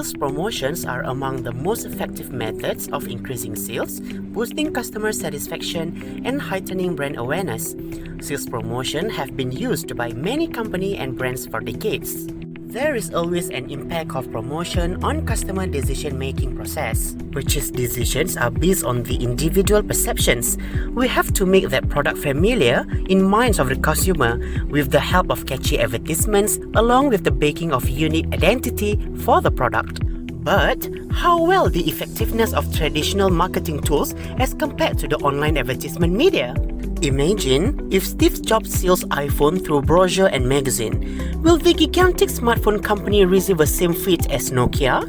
Sales promotions are among the most effective methods of increasing sales, boosting customer satisfaction, and heightening brand awareness. Sales promotion have been used by many companies and brands for decades. There is always an impact of promotion on customer decision-making process. Purchase decisions are based on the individual perceptions. We have to make that product familiar in minds of the consumer with the help of catchy advertisements along with the baking of unique identity for the product. But how well the effectiveness of traditional marketing tools as compared to the online advertisement media? Imagine if Steve Jobs sells iPhone through brochure and magazine. Will the gigantic smartphone company receive the same fate as Nokia?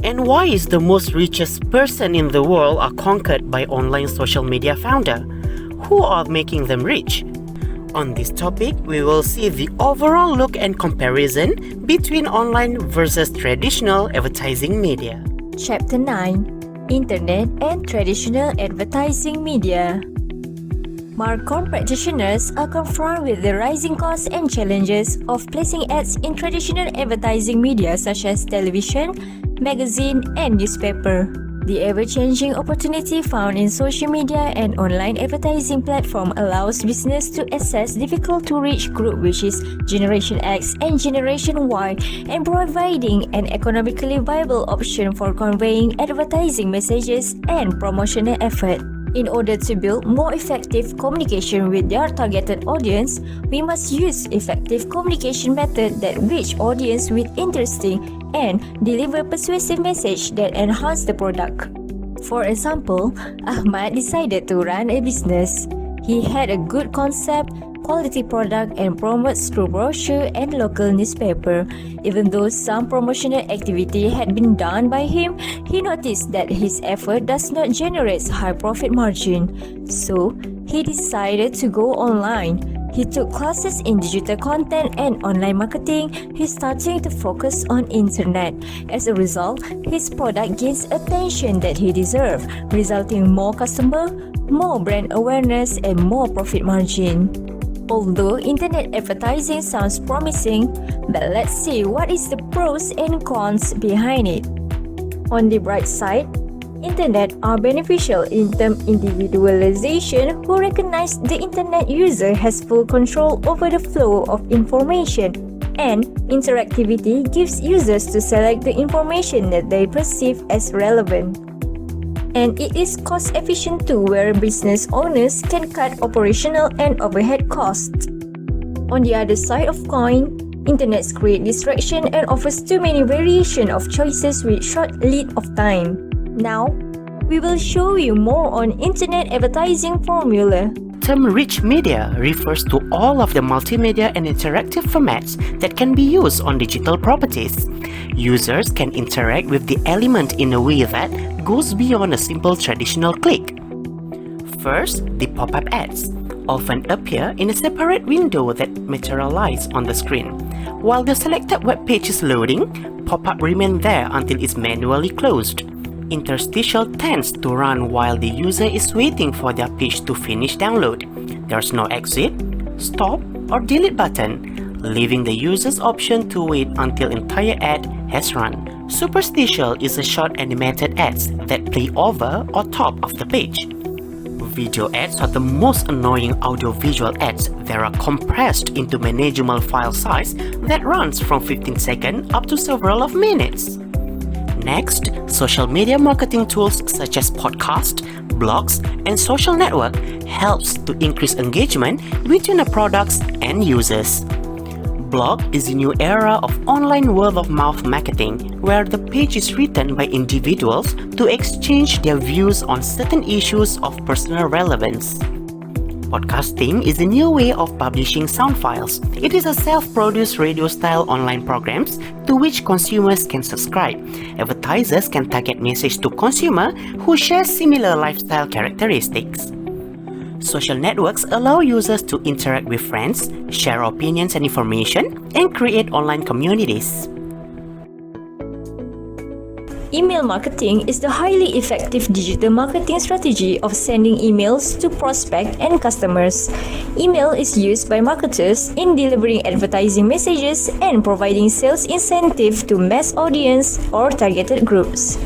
And why is the most richest person in the world are conquered by online social media founder? Who are making them rich? On this topic, we will see the overall look and comparison between online versus traditional advertising media. Chapter 9: Internet and Traditional Advertising Media. Marcom practitioners are confronted with the rising costs and challenges of placing ads in traditional advertising media such as television, magazine, and newspaper. The ever-changing opportunity found in social media and online advertising platform allows business to access difficult-to-reach group which is Generation X and Generation Y and providing an economically viable option for conveying advertising messages and promotional effort. In order to build more effective communication with their targeted audience, we must use effective communication method that reach audience with interesting and deliver persuasive message that enhance the product. For example, Ahmad decided to run a business. He had a good concept, quality product and promotes through brochure and local newspaper. Even though some promotional activity had been done by him, he noticed that his effort does not generate high profit margin. So, he decided to go online. He took classes in digital content and online marketing. He's starting to focus on internet. As a result, his product gains attention that he deserves, resulting in more customer, more brand awareness and more profit margin. Although internet advertising sounds promising, but let's see what is the pros and cons behind it. On the bright side, internet are beneficial in terms individualization who recognize the internet user has full control over the flow of information, and interactivity gives users to select the information that they perceive as relevant. And it is cost efficient too, where business owners can cut operational and overhead costs. On the other side of coin, internet create distraction and offers too many variation of choices with short lead of time. Now, we will show you more on internet advertising formula. Term rich media refers to all of the multimedia and interactive formats that can be used on digital properties. Users can interact with the element in a way that goes beyond a simple traditional click. First, the pop-up ads often appear in a separate window that materialize on the screen. While the selected web page is loading, pop-up remains there until it's manually closed. Interstitial tends to run while the user is waiting for their page to finish download. There's no exit, stop, or delete button, leaving the user's option to wait until entire ad has run. Superstitial is a short animated ads that play over or top of the page. Video ads are the most annoying audiovisual ads that are compressed into manageable file size that runs from 15 seconds up to several of minutes. Next, social media marketing tools such as podcast, blogs, and social network helps to increase engagement between the products and users. Blog is a new era of online word-of-mouth marketing where the page is written by individuals to exchange their views on certain issues of personal relevance. Podcasting is a new way of publishing sound files. It is a self-produced radio-style online programs to which consumers can subscribe. Advertisers can target message to consumers who share similar lifestyle characteristics. Social networks allow users to interact with friends, share opinions and information, and create online communities. Email marketing is the highly effective digital marketing strategy of sending emails to prospects and customers. Email is used by marketers in delivering advertising messages and providing sales incentive to mass audience or targeted groups.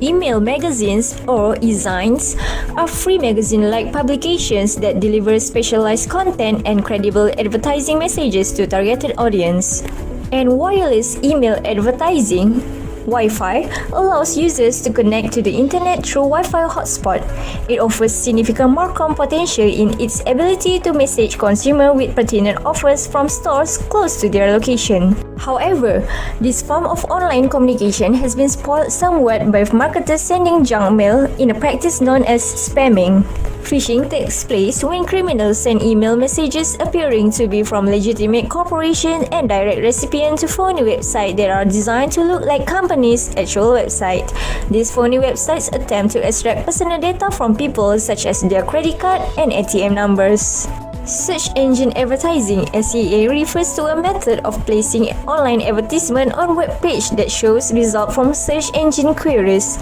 Email magazines or e-zines are free magazine-like publications that deliver specialized content and credible advertising messages to targeted audience. And wireless email advertising Wi-Fi allows users to connect to the internet through Wi-Fi hotspot. It offers significant marcom potential in its ability to message consumers with pertinent offers from stores close to their location. However, this form of online communication has been spoiled somewhat by marketers sending junk mail in a practice known as spamming. Phishing takes place when criminals send email messages appearing to be from legitimate corporations and direct recipients to phony websites that are designed to look like companies' actual website. These phony websites attempt to extract personal data from people such as their credit card and ATM numbers. Search engine advertising (SEA) refers to a method of placing online advertisement on web page that shows results from search engine queries.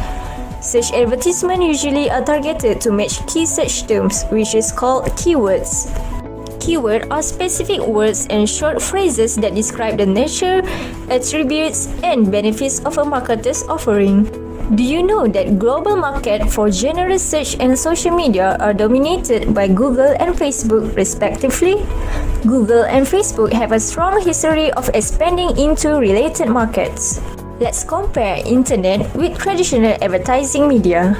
Search advertisements usually are targeted to match key search terms, which is called keywords. Keywords are specific words and short phrases that describe the nature, attributes, and benefits of a marketer's offering. Do you know that global market for general search and social media are dominated by Google and Facebook respectively? Google and Facebook have a strong history of expanding into related markets. Let's compare internet with traditional advertising media.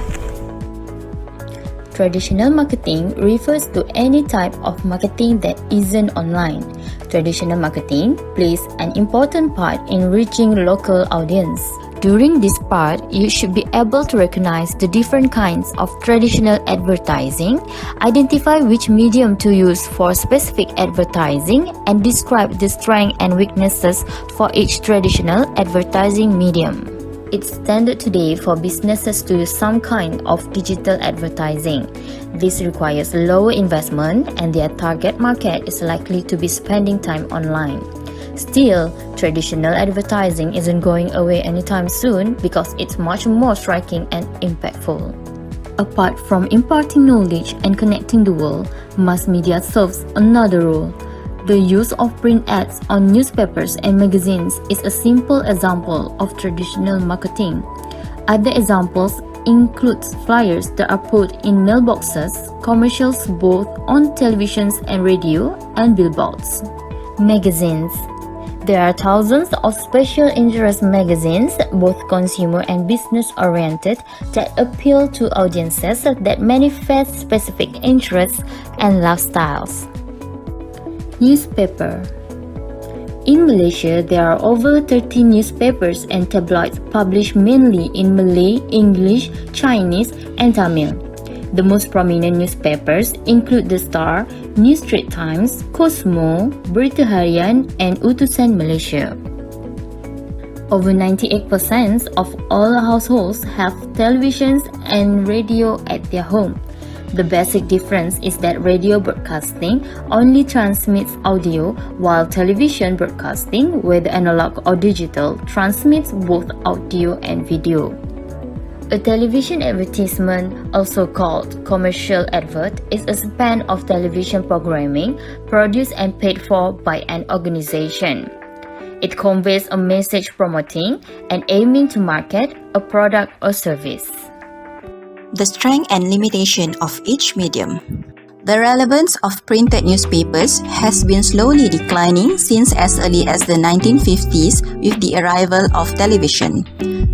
Traditional marketing refers to any type of marketing that isn't online. Traditional marketing plays an important part in reaching local audience. During this part, you should be able to recognize the different kinds of traditional advertising, identify which medium to use for specific advertising, and describe the strengths and weaknesses for each traditional advertising medium. It's standard today for businesses to use some kind of digital advertising. This requires lower investment and their target market is likely to be spending time online. Still, traditional advertising isn't going away anytime soon because it's much more striking and impactful. Apart from imparting knowledge and connecting the world, mass media serves another role. The use of print ads on newspapers and magazines is a simple example of traditional marketing. Other examples include flyers that are put in mailboxes, commercials both on televisions and radio, and billboards. Magazines. There are thousands of special interest magazines, both consumer and business oriented, that appeal to audiences that manifest specific interests and lifestyles. Newspaper. In Malaysia, there are over 30 newspapers and tabloids published mainly in Malay, English, Chinese, and Tamil. The most prominent newspapers include The Star, New Straits Times, Cosmo, Berita Harian, and Utusan Malaysia. Over 98% of all households have televisions and radio at their home. The basic difference is that radio broadcasting only transmits audio, while television broadcasting, whether analog or digital, transmits both audio and video. A television advertisement, also called commercial advert, is a span of television programming produced and paid for by an organization. It conveys a message promoting and aiming to market a product or service. The strength and limitation of each medium. The relevance of printed newspapers has been slowly declining since as early as the 1950s with the arrival of television.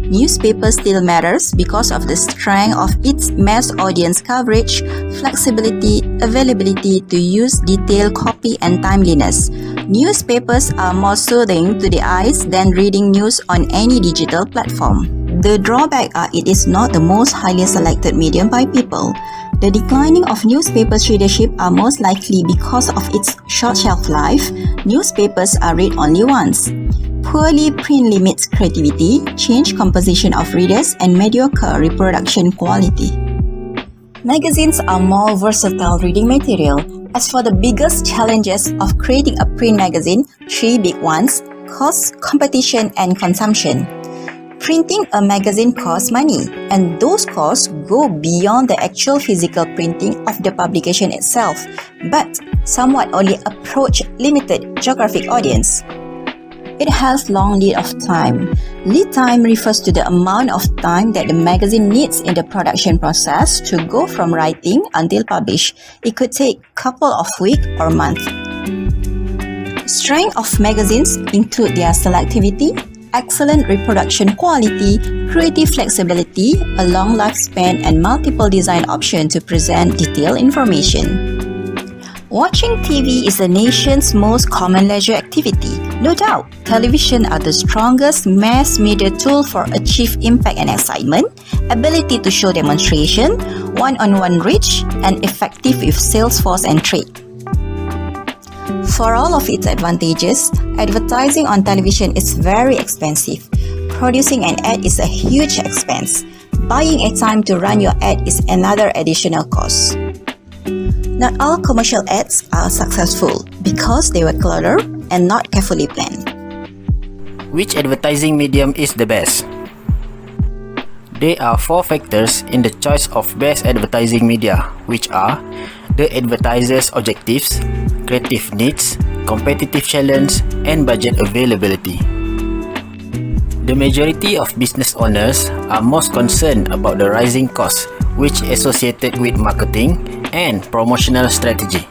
Newspaper still matters because of the strength of its mass audience coverage, flexibility, availability to use detailed copy and timeliness. Newspapers are more soothing to the eyes than reading news on any digital platform. The drawback are it is not the most highly selected medium by people. The declining of newspapers' readership are most likely because of its short shelf life. Newspapers are read only once. Poorly print limits creativity, change composition of readers, and mediocre reproduction quality. Magazines are more versatile reading material. As for the biggest challenges of creating a print magazine, three big ones: cost, competition, and consumption. Printing a magazine costs money, and those costs go beyond the actual physical printing of the publication itself, but somewhat only approach limited geographic audience. It has long lead of time. Lead time refers to the amount of time that the magazine needs in the production process to go from writing until published. It could take a couple of weeks or months. Strength of magazines include their selectivity, excellent reproduction quality, creative flexibility, a long lifespan, and multiple design options to present detailed information. Watching TV is the nation's most common leisure activity. No doubt, television are the strongest mass media tool for achieve impact and excitement, ability to show demonstration, one-on-one reach, and effective with sales force and trade. For all of its advantages, advertising on television is very expensive. Producing an ad is a huge expense. Buying airtime to run your ad is another additional cost. Not all commercial ads are successful because they were cluttered and not carefully planned. Which advertising medium is the best? There are 4 factors in the choice of best advertising media, which are the advertiser's objectives, creative needs, competitive challenge, and budget availability. The majority of business owners are most concerned about the rising costs which associated with marketing and promotional strategy.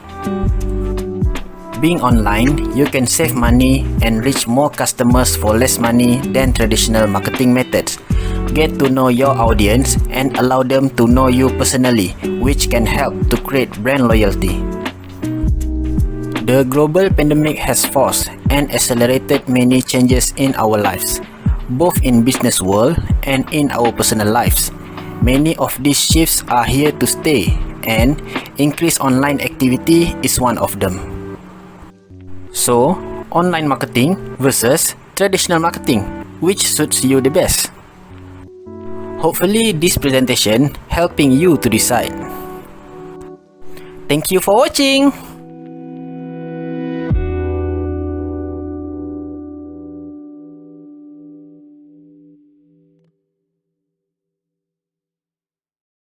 Being online, you can save money and reach more customers for less money than traditional marketing methods. Get to know your audience and allow them to know you personally, which can help to create brand loyalty. The global pandemic has forced and accelerated many changes in our lives, both in business world and in our personal lives. Many of these shifts are here to stay, and increased online activity is one of them. So, online marketing versus traditional marketing, which suits you the best? Hopefully this presentation helping you to decide. Thank you for watching!